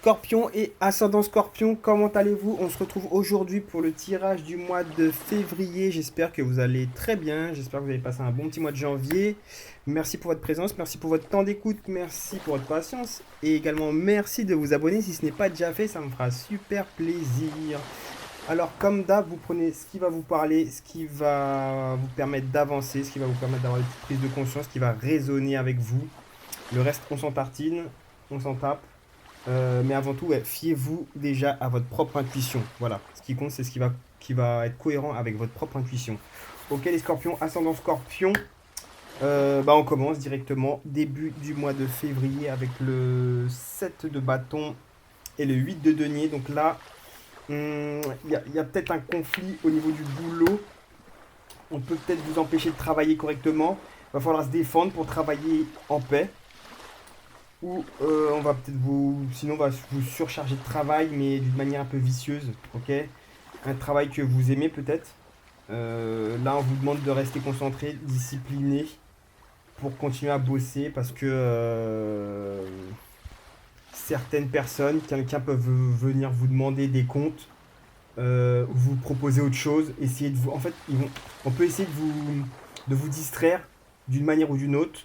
Scorpion et ascendant Scorpion, comment allez-vous? On se retrouve aujourd'hui pour le tirage du mois de février. J'espère que vous allez très bien. J'espère que vous avez passé un bon petit mois de janvier. Merci pour votre présence, merci pour votre temps d'écoute, merci pour votre patience. Et également merci de vous abonner si ce n'est pas déjà fait, ça me fera super plaisir. Alors comme d'hab, vous prenez ce qui va vous parler, ce qui va vous permettre d'avancer, ce qui va vous permettre d'avoir une petite prise de conscience, qui va résonner avec vous. Le reste, on s'en tartine, on s'en tape. Mais avant tout, ouais, fiez-vous déjà à votre propre intuition. Voilà, ce qui compte, c'est ce qui va être cohérent avec votre propre intuition. Ok, les scorpions, ascendant scorpion, on commence directement. Début du mois de février avec le 7 de bâton et le 8 de denier. Donc là, y a peut-être un conflit au niveau du boulot. On peut peut-être vous empêcher de travailler correctement. Il va falloir se défendre pour travailler en paix. Ou on va peut-être sinon on va vous surcharger de travail, mais d'une manière un peu vicieuse, ok? Un travail que vous aimez peut-être. Là, on vous demande de rester concentré, discipliné, pour continuer à bosser, parce que certaines personnes, quelqu'un peut venir vous demander des comptes, vous proposer autre chose, essayer de vous, en fait, on peut essayer de vous distraire d'une manière ou d'une autre,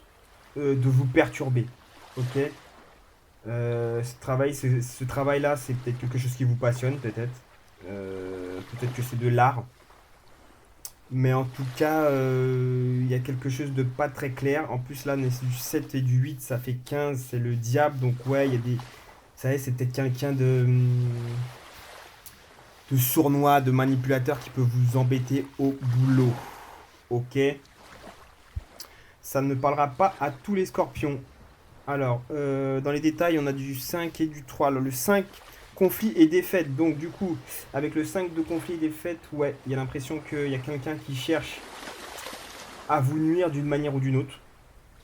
de vous perturber, ok? Ce travail-là, c'est peut-être quelque chose qui vous passionne, peut-être. Peut-être que c'est de l'art. Mais en tout cas, il y a quelque chose de pas très clair. En plus, là, c'est du 7 et du 8, ça fait 15, c'est le diable. Donc, ouais, il y a des. Vous savez, c'est peut-être quelqu'un de sournois, de manipulateur qui peut vous embêter au boulot. Ok? Ça ne parlera pas à tous les scorpions. Alors, dans les détails, on a du 5 et du 3. Alors, le 5, conflit et défaite. Donc, du coup, avec le 5 de conflit et défaite, ouais, il y a l'impression qu'il y a quelqu'un qui cherche à vous nuire d'une manière ou d'une autre.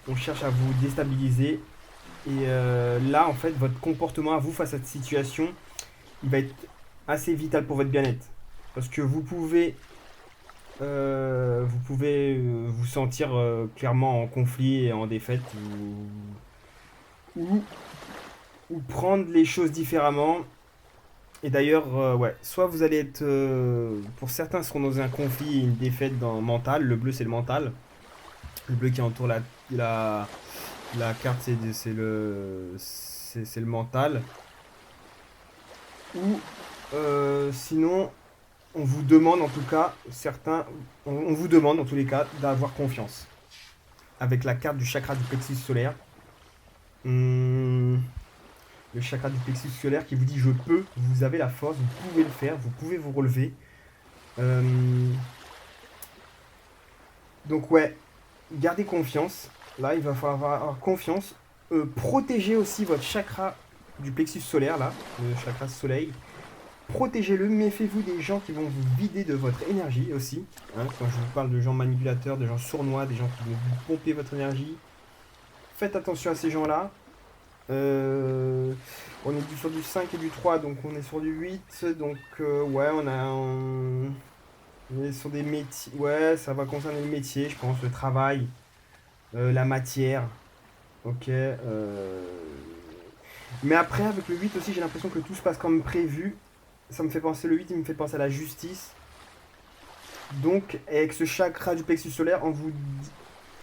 On cherche à vous déstabiliser. Et là, en fait, votre comportement à vous face à cette situation, il va être assez vital pour votre bien-être. Parce que vous sentir clairement en conflit et en défaite. Ou ou prendre les choses différemment. Et d'ailleurs, ouais, soit vous allez être, pour certains, seront dans un conflit, une défaite dans mental. Le bleu, c'est le mental. Le bleu qui entoure la, la carte, c'est le mental. Ou sinon, on vous demande, en tout cas, certains, on vous demande, en tous les cas, d'avoir confiance. Avec la carte du chakra du plexus solaire. Hum, le chakra du plexus solaire qui vous dit je peux, vous avez la force, vous pouvez le faire, vous pouvez vous relever. Euh, donc ouais, gardez confiance. Là, il va falloir avoir confiance. Protégez aussi votre chakra du plexus solaire, là, le chakra soleil. Protégez-le, méfiez-vous des gens qui vont vous vider de votre énergie aussi. Hein, quand je vous parle de gens manipulateurs, de gens sournois, des gens qui vont vous pomper votre énergie. Faites attention à ces gens-là. On est sur du 5 et du 3, donc on est sur du 8. Donc, ouais, on est sur des métiers. Ouais, ça va concerner le métier, je pense, le travail, la matière. Ok. Mais après, avec le 8 aussi, j'ai l'impression que tout se passe comme prévu. Ça me fait penser, le 8, il me fait penser à la justice. Donc, avec ce chakra du plexus solaire,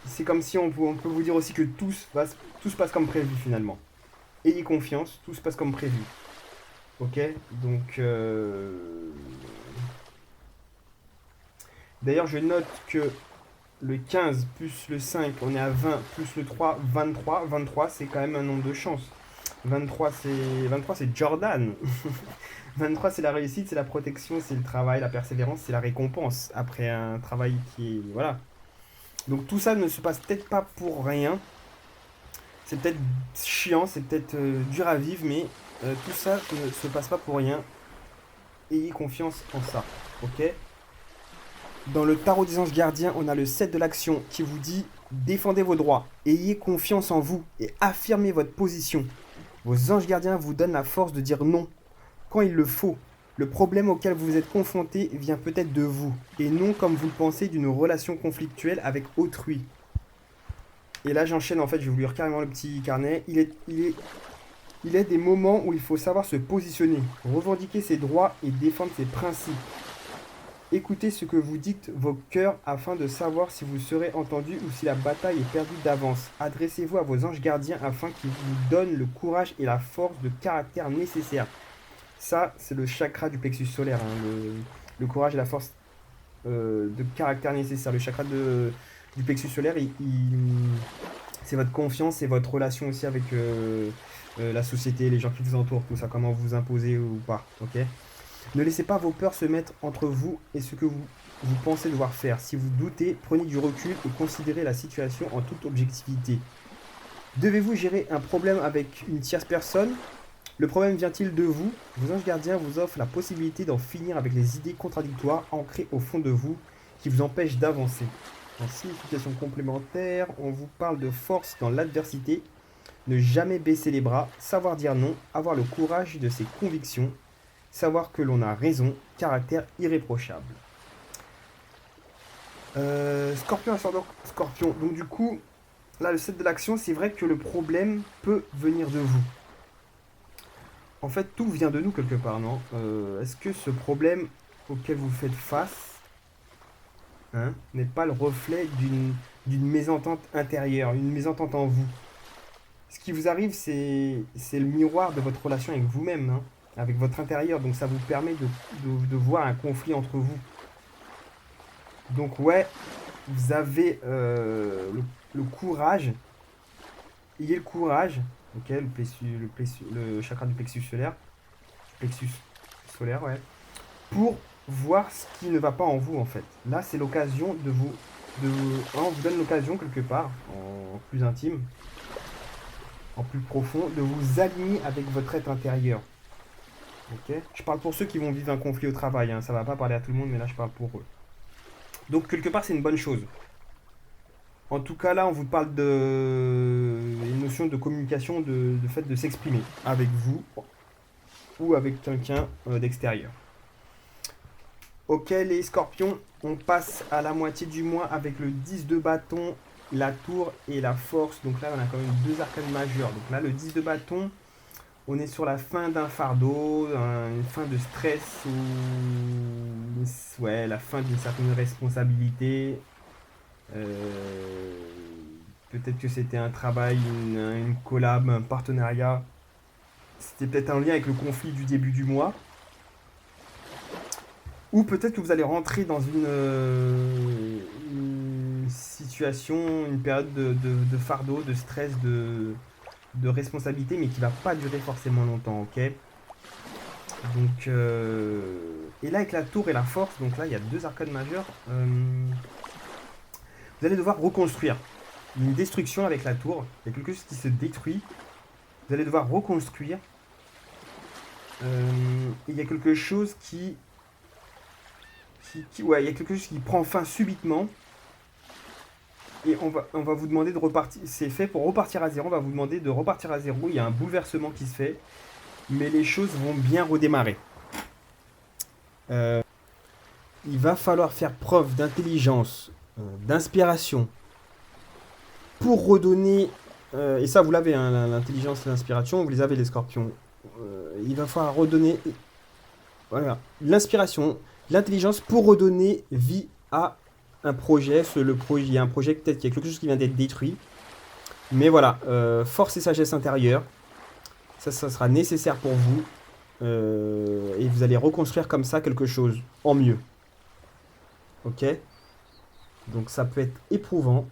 c'est comme si on peut vous dire aussi que tout se passe comme prévu finalement. Ayez confiance, tout se passe comme prévu. Ok? Donc, d'ailleurs, je note que le 15 plus le 5, on est à 20, plus le 3, 23. 23, c'est quand même un nombre de chance. 23, c'est Jordan. 23, c'est la réussite, c'est la protection, c'est le travail, la persévérance, c'est la récompense. Après un travail qui est... Voilà. Donc tout ça ne se passe peut-être pas pour rien. C'est peut-être chiant, c'est peut-être dur à vivre, mais tout ça ne se passe pas pour rien. Ayez confiance en ça, ok? Dans le tarot des anges gardiens, on a le 7 de l'action qui vous dit défendez vos droits, ayez confiance en vous et affirmez votre position. Vos anges gardiens vous donnent la force de dire non quand il le faut. Le problème auquel vous êtes confronté vient peut-être de vous, et non comme vous le pensez d'une relation conflictuelle avec autrui. Et là j'enchaîne, en fait, je vais vous lire carrément le petit carnet. Il est des moments où il faut savoir se positionner, revendiquer ses droits et défendre ses principes. Écoutez ce que vous dites vos cœurs afin de savoir si vous serez entendu ou si la bataille est perdue d'avance. Adressez-vous à vos anges gardiens afin qu'ils vous donnent le courage et la force de caractère nécessaires. Ça, c'est le chakra du plexus solaire, hein, le courage et la force de caractère nécessaire. Le chakra du plexus solaire, c'est votre confiance et votre relation aussi avec la société, les gens qui vous entourent, tout ça, comment vous imposez ou pas, ok? Ne laissez pas vos peurs se mettre entre vous et ce que vous pensez devoir faire. Si vous doutez, prenez du recul et considérez la situation en toute objectivité. Devez-vous gérer un problème avec une tierce personne? Le problème vient-il de vous? Vos anges gardiens vous offrent la possibilité d'en finir avec les idées contradictoires ancrées au fond de vous qui vous empêchent d'avancer. En signification complémentaire, on vous parle de force dans l'adversité, ne jamais baisser les bras, savoir dire non, avoir le courage de ses convictions, savoir que l'on a raison, caractère irréprochable. Scorpion ascendant Scorpion. Donc du coup, là le 7 de l'action, c'est vrai que le problème peut venir de vous. En fait, tout vient de nous quelque part, non? Est-ce que ce problème auquel vous faites face n'est pas le reflet d'une mésentente intérieure, une mésentente en vous? Ce qui vous arrive, c'est le miroir de votre relation avec vous-même, hein, avec votre intérieur. Donc ça vous permet de voir un conflit entre vous. Donc ouais, vous avez le courage. Ayez le courage, ok, le chakra du plexus solaire. Plexus solaire, ouais. Pour voir ce qui ne va pas en vous, en fait. Là, c'est l'occasion on vous donne l'occasion, quelque part, en plus intime, en plus profond, de vous aligner avec votre être intérieur. Ok. Je parle pour ceux qui vont vivre un conflit au travail, hein. Ça va pas parler à tout le monde, mais là, je parle pour eux. Donc, quelque part, c'est une bonne chose. En tout cas, là, on vous parle une notion de communication, de fait de s'exprimer avec vous ou avec quelqu'un d'extérieur. Ok, les scorpions, on passe à la moitié du mois avec le 10 de bâton, la tour et la force. Donc là, on a quand même deux arcanes majeures. Donc là, le 10 de bâton, on est sur la fin d'un fardeau, une fin de stress ou ouais, la fin d'une certaine responsabilité. Peut-être que c'était un travail, une collab, un partenariat. C'était peut-être un lien avec le conflit du début du mois. Ou peut-être que vous allez rentrer dans une situation, une période de fardeau, de stress, de responsabilité, mais qui va pas durer forcément longtemps, ok? Donc, et là avec la tour et la force, donc là il y a deux arcanes majeures. Vous allez devoir reconstruire. Une destruction avec la tour, il y a quelque chose qui se détruit. Vous allez devoir reconstruire. Il y a quelque chose ouais, il y a quelque chose qui prend fin subitement. Et on va vous demander de repartir. C'est fait pour repartir à zéro. On va vous demander de repartir à zéro. Il y a un bouleversement qui se fait. Mais les choses vont bien redémarrer. Il va falloir faire preuve d'intelligence, d'inspiration. Pour redonner... et ça, vous l'avez, hein, l'intelligence et l'inspiration. Vous les avez, les scorpions. Il va falloir redonner... Voilà. L'inspiration, l'intelligence pour redonner vie à un projet. Il y a un projet, peut-être qu'il y a quelque chose qui vient d'être détruit. Mais voilà, force et sagesse intérieure. Ça sera nécessaire pour vous. Et vous allez reconstruire comme ça quelque chose en mieux. Ok? Donc ça peut être éprouvant.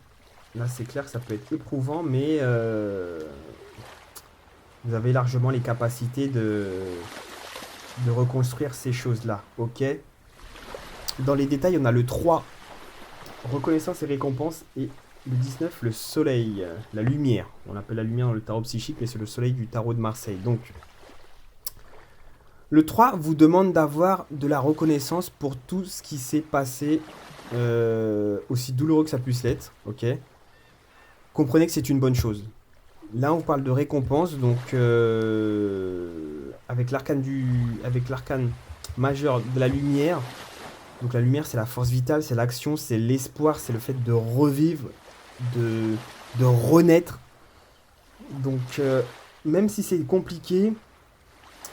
Là, c'est clair que ça peut être éprouvant, mais vous avez largement les capacités de reconstruire ces choses-là. Ok? Dans les détails, on a le 3, reconnaissance et récompense, et le 19, le soleil, la lumière. On l'appelle la lumière dans le tarot psychique, mais c'est le soleil du tarot de Marseille. Donc, le 3 vous demande d'avoir de la reconnaissance pour tout ce qui s'est passé, aussi douloureux que ça puisse l'être. Ok? Comprenez que c'est une bonne chose. Là, on parle de récompense, donc avec l'arcane majeur de la lumière. Donc la lumière, c'est la force vitale, c'est l'action, c'est l'espoir, c'est le fait de revivre, de renaître. Donc même si c'est compliqué,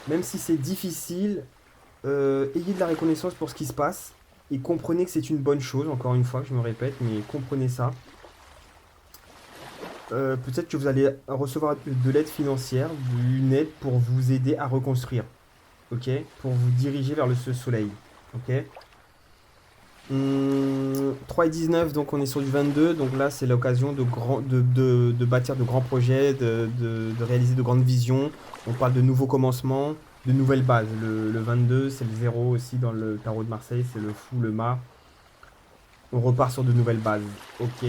même si c'est difficile, ayez de la reconnaissance pour ce qui se passe et comprenez que c'est une bonne chose, encore une fois, je me répète, mais comprenez ça. Peut-être que vous allez recevoir de l'aide financière, une aide pour vous aider à reconstruire, ok? Pour vous diriger vers ce soleil, ok? 3 et 19, donc on est sur du 22, donc là c'est l'occasion de bâtir de grands projets, de réaliser de grandes visions. On parle de nouveaux commencements, de nouvelles bases. Le 22, c'est le 0 aussi dans le tarot de Marseille, c'est le fou, le mât. On repart sur de nouvelles bases, ok?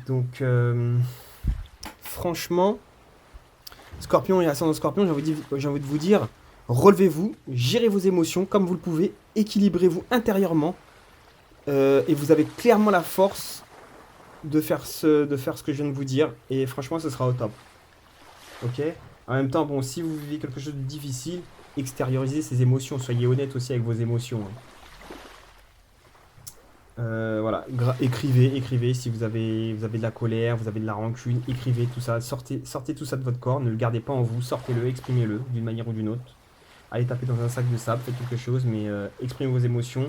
Donc, franchement, Scorpion et ascendant Scorpion, j'ai envie de vous dire, relevez-vous, gérez vos émotions comme vous le pouvez, équilibrez-vous intérieurement, et vous avez clairement la force de faire ce que je viens de vous dire, et franchement, ce sera au top. Ok? En même temps, bon, si vous vivez quelque chose de difficile, extériorisez ces émotions, soyez honnête aussi avec vos émotions, hein. Voilà, écrivez si vous avez de la colère, vous avez de la rancune, écrivez tout ça, sortez tout ça de votre corps, ne le gardez pas en vous, sortez-le, exprimez-le d'une manière ou d'une autre. Allez taper dans un sac de sable, faites quelque chose, mais exprimez vos émotions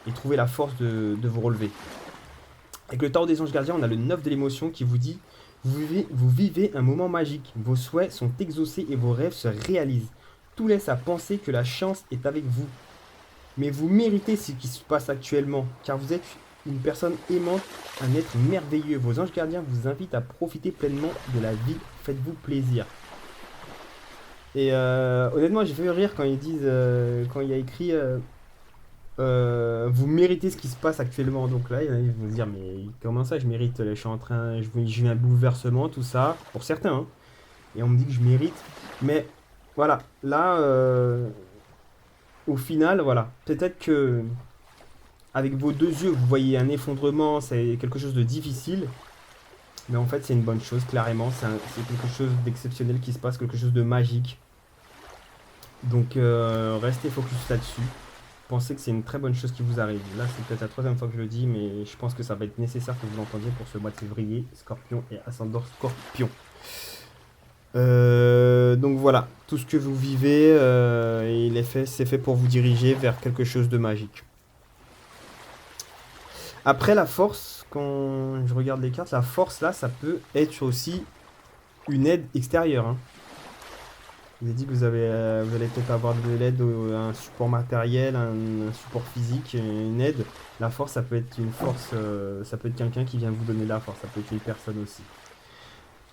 et trouvez la force de vous relever. Avec le tarot des anges gardiens, on a le 9 de l'émotion qui vous dit vous vivez un moment magique, vos souhaits sont exaucés et vos rêves se réalisent. Tout laisse à penser que la chance est avec vous. Mais vous méritez ce qui se passe actuellement, car vous êtes une personne aimante, un être merveilleux. Vos anges gardiens vous invitent à profiter pleinement de la vie. Faites-vous plaisir. Et honnêtement, j'ai fait rire quand ils disent, quand il y a écrit vous méritez ce qui se passe actuellement. Donc là, il y en a qui vont se dire, mais comment ça, je mérite? Je suis en train, j'ai eu un bouleversement, tout ça, pour certains, hein. Et on me dit que je mérite. Mais voilà, là, au final, voilà, peut-être que avec vos deux yeux, vous voyez un effondrement, c'est quelque chose de difficile. Mais en fait, c'est une bonne chose, clairement. C'est quelque chose d'exceptionnel qui se passe, quelque chose de magique. Donc, restez focus là-dessus. Pensez que c'est une très bonne chose qui vous arrive. Là, c'est peut-être la troisième fois que je le dis, mais je pense que ça va être nécessaire que vous l'entendiez pour ce mois de février. Scorpion et ascendant Scorpion. Donc voilà, tout ce que vous vivez, c'est fait pour vous diriger vers quelque chose de magique. Après, la force, quand je regarde les cartes, la force là, ça peut être aussi une aide extérieure, hein. Je vous ai dit que vous allez peut-être avoir de l'aide, un support matériel, un support physique, une aide. La force, ça peut être une force, ça peut être quelqu'un qui vient vous donner de la force, ça peut être une personne aussi.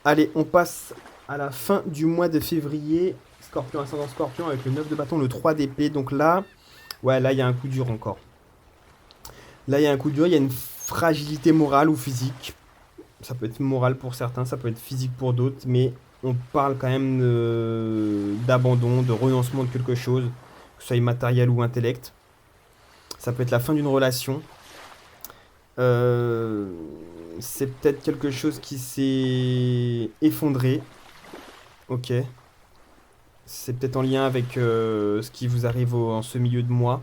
Allez, on passe à la fin du mois de février. Scorpion, ascendant Scorpion avec le 9 de bâton, le 3 d'épée. Donc là, ouais, là, il y a un coup dur encore. Là, il y a un coup dur, il y a une fragilité morale ou physique. Ça peut être moral pour certains, ça peut être physique pour d'autres, mais on parle quand même d'abandon, de renoncement de quelque chose, que ce soit matériel ou intellect. Ça peut être la fin d'une relation. C'est peut-être quelque chose qui s'est effondré. Ok. C'est peut-être en lien avec ce qui vous arrive en ce milieu de mois.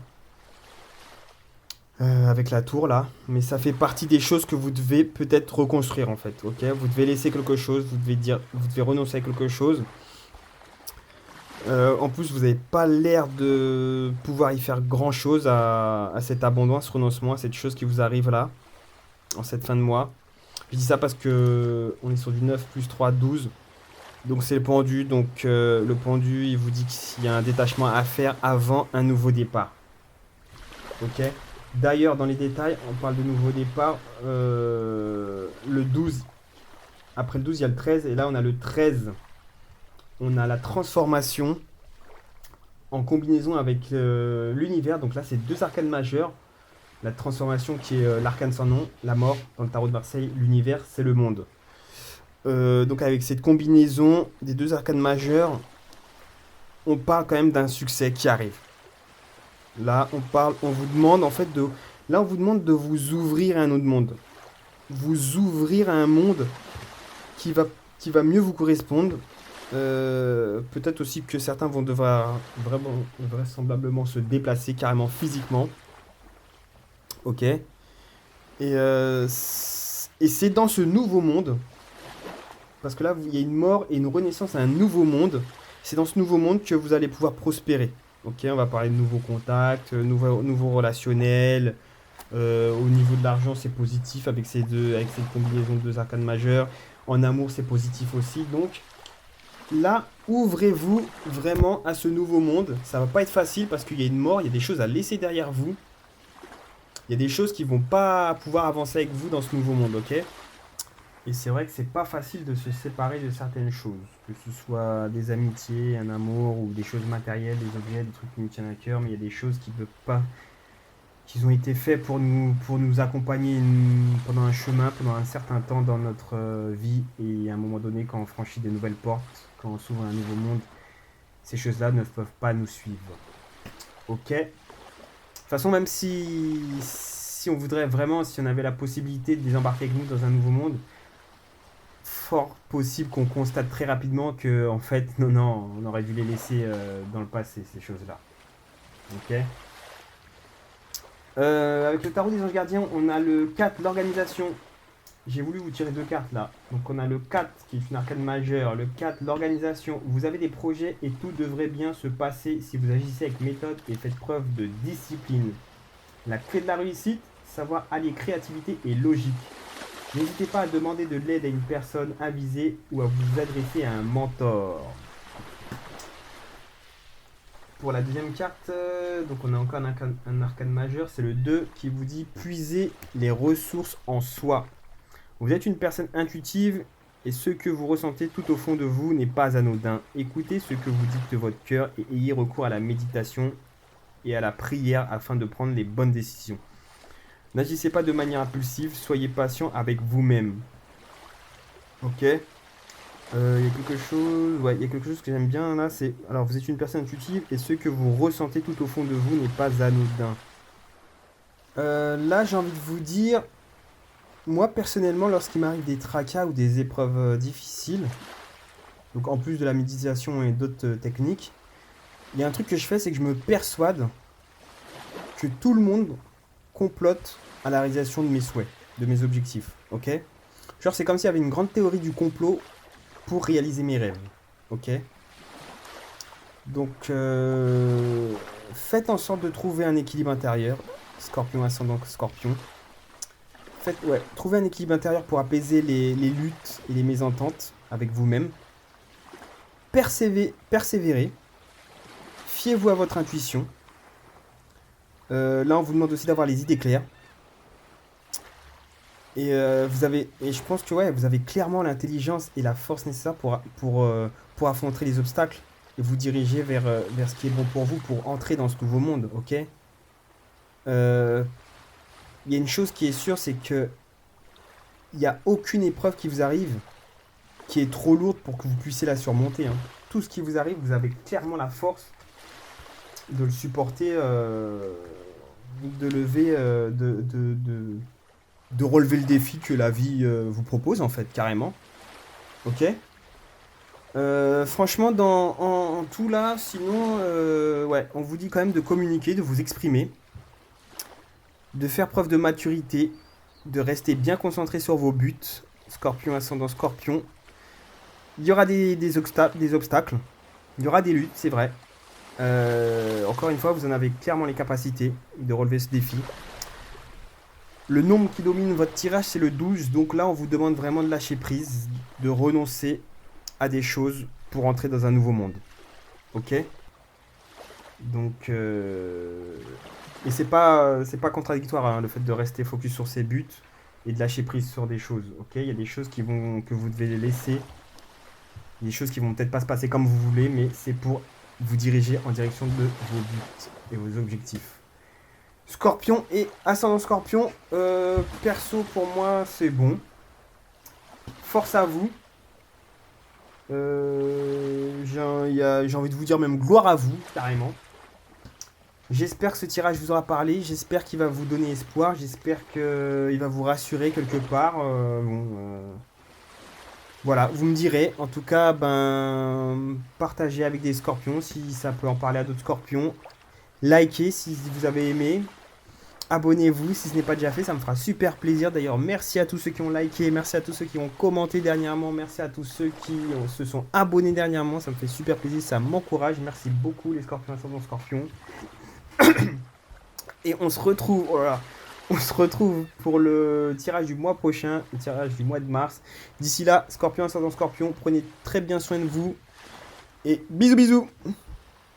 Avec la tour là. Mais ça fait partie des choses que vous devez peut-être reconstruire en fait. Ok. Vous devez laisser quelque chose. Vous devez renoncer à quelque chose. En plus, vous n'avez pas l'air de pouvoir y faire grand chose à cet abandon, à ce renoncement, à cette chose qui vous arrive là, en cette fin de mois. Je dis ça parce que on est sur du 9 plus 3, 12. Donc c'est le pendu. Donc le pendu, il vous dit qu'il y a un détachement à faire avant un nouveau départ. Ok. D'ailleurs, dans les détails, on parle de nouveau départ. Le 12. Après le 12, il y a le 13. Et là, on a le 13. On a la transformation en combinaison avec l'univers. Donc là, c'est deux arcanes majeures. La transformation qui est l'arcane sans nom, la mort dans le tarot de Marseille. L'univers, c'est le monde. Donc avec cette combinaison des deux arcanes majeures, on parle quand même d'un succès qui arrive. Là, on vous demande en fait là, on vous demande de vous ouvrir à un autre monde. Vous ouvrir à un monde qui va mieux vous correspondre. Peut-être aussi que certains vont devoir vraiment, vraisemblablement se déplacer carrément physiquement. Ok. Et c'est dans ce nouveau monde, Parce que là, il y a une mort et une renaissance à un nouveau monde. C'est dans ce nouveau monde que vous allez pouvoir prospérer. Ok, on va parler de nouveaux contacts, nouveaux relationnels. Au niveau de l'argent, c'est positif avec cette combinaison de deux arcanes majeures. En amour, c'est positif aussi. Donc là, ouvrez-vous vraiment à ce nouveau monde. Ça va pas être facile parce qu'il y a une mort, il y a des choses à laisser derrière vous. Il y a des choses qui vont pas pouvoir avancer avec vous dans ce nouveau monde, ok? Et c'est vrai que c'est pas facile de se séparer de certaines choses. Que ce soit des amitiés, un amour ou des choses matérielles, des objets, des trucs qui nous tiennent à cœur. Mais il y a des choses qui peuvent pas, qui ont été faits pour nous accompagner pendant un chemin, pendant un certain temps dans notre vie. Et à un moment donné, quand on franchit de nouvelles portes, quand on s'ouvre à un nouveau monde, ces choses-là ne peuvent pas nous suivre. Ok? De toute façon, même si on voudrait vraiment, si on avait la possibilité de désembarquer avec nous dans un nouveau monde, fort possible qu'on constate très rapidement que, en fait, non, on aurait dû les laisser dans le passé, ces choses-là. Ok? Avec le tarot des anges gardiens, on a le 4, l'organisation. J'ai voulu vous tirer deux cartes là. Donc on a le 4 qui est une arcane majeure, le 4, l'organisation. Vous avez des projets et tout devrait bien se passer si vous agissez avec méthode et faites preuve de discipline. La clé de la réussite, savoir allier créativité et logique. N'hésitez pas à demander de l'aide à une personne avisée ou à vous adresser à un mentor. Pour la deuxième carte, donc on a encore un arcane majeur, c'est le 2 qui vous dit puiser les ressources en soi. Vous êtes une personne intuitive et ce que vous ressentez tout au fond de vous n'est pas anodin. Écoutez ce que vous dicte votre cœur et ayez recours à la méditation et à la prière afin de prendre les bonnes décisions. N'agissez pas de manière impulsive, soyez patient avec vous-même. Ok. Il y a quelque chose, ouais, il y a quelque chose que j'aime bien là, c'est, alors vous êtes une personne intuitive et ce que vous ressentez tout au fond de vous n'est pas anodin. Là, j'ai envie de vous dire, moi personnellement, lorsqu'il m'arrive des tracas ou des épreuves difficiles, donc en plus de la méditation et d'autres techniques, il y a un truc que je fais, c'est que je me persuade que tout le monde complote à la réalisation de mes souhaits, de mes objectifs, ok? Genre, c'est comme s'il y avait une grande théorie du complot pour réaliser mes rêves, ok? Donc, faites en sorte de trouver un équilibre intérieur, Scorpion ascendant Scorpion. Trouvez un équilibre intérieur pour apaiser les luttes et les mésententes avec vous-même. Persévérez. Fiez-vous à votre intuition. Là, on vous demande aussi d'avoir les idées claires. Et je pense que ouais, vous avez clairement l'intelligence et la force nécessaires pour affronter les obstacles et vous diriger vers ce qui est bon pour vous pour entrer dans ce nouveau monde, ok? Il y a une chose qui est sûre, c'est que il n'y a aucune épreuve qui vous arrive qui est trop lourde pour que vous puissiez la surmonter, hein. Tout ce qui vous arrive, vous avez clairement la force de le supporter, de lever, de relever le défi que la vie vous propose, en fait, carrément. Ok? Franchement, en tout là, sinon, ouais, on vous dit quand même de communiquer, de vous exprimer, de faire preuve de maturité, de rester bien concentré sur vos buts. Scorpion, ascendant Scorpion. Il y aura des obstacles, il y aura des luttes, c'est vrai. Encore une fois, vous en avez clairement les capacités de relever ce défi. Le nombre qui domine votre tirage, c'est le 12. Donc là, on vous demande vraiment de lâcher prise, de renoncer à des choses pour entrer dans un nouveau monde. Ok? Donc, et c'est pas contradictoire, hein, le fait de rester focus sur ses buts et de lâcher prise sur des choses. Ok? Il y a des choses que vous devez laisser. Des choses qui vont peut-être pas se passer comme vous voulez, mais c'est pour vous diriger en direction de vos buts et vos objectifs. Scorpion et ascendant Scorpion, perso pour moi c'est bon. Force à vous. J'ai envie de vous dire même gloire à vous, carrément. J'espère que ce tirage vous aura parlé, j'espère qu'il va vous donner espoir, j'espère qu'il va vous rassurer quelque part. Voilà, vous me direz. En tout cas, partagez avec des scorpions si ça peut en parler à d'autres scorpions. Likez si vous avez aimé. abonnez-vous si ce n'est pas déjà fait, ça me fera super plaisir. D'ailleurs, merci à tous ceux qui ont liké, merci à tous ceux qui ont commenté dernièrement, merci à tous ceux qui se sont abonnés dernièrement, ça me fait super plaisir, ça m'encourage. Merci beaucoup les scorpions ascendant scorpion. Et on se retrouve, oh là là, on se retrouve pour le tirage du mois prochain, le tirage du mois de mars. D'ici là, scorpion ascendant scorpion, prenez très bien soin de vous et bisous bisous.